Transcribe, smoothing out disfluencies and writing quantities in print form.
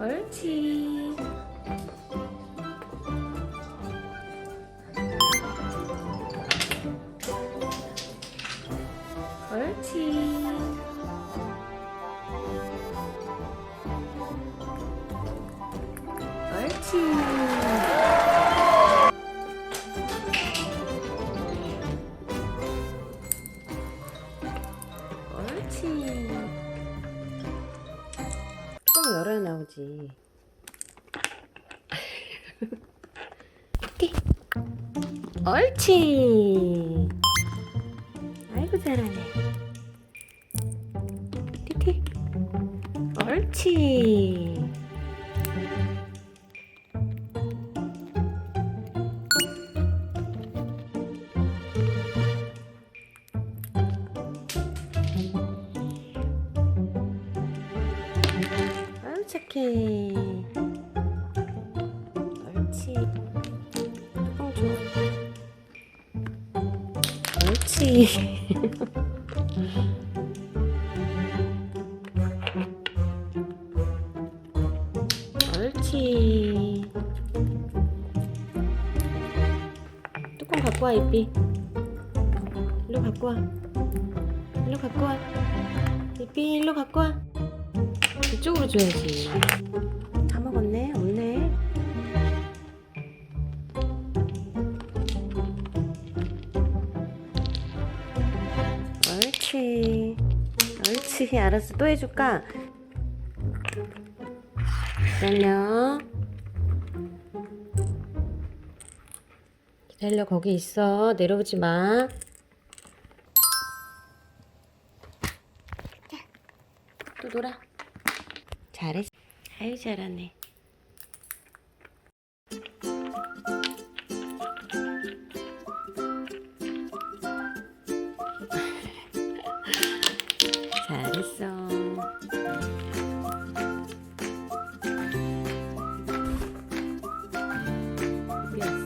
옳지. 옳지. 옳지. 옳지. 뚜껑 열어야 나오지. 티티. 옳지. 아이고 잘하네. 티티. 옳지. 아유 착해. 옳지. 뚜껑 줘. 옳지. 옳지. 뚜껑 갖고 와 이삐. 일로 갖고 와. 일로 갖고 와. 이삐 일로 갖고 와. 이쪽으로 줘야지. 다 먹었네. 없네. 옳지. 옳지. 알았어. 또 해줄까? 기다려. 기다려. 거기 있어. 내려오지 마. 자, 또 놀아. 잘했어. 아유 잘하네. 잘했어. 이삐 왔어.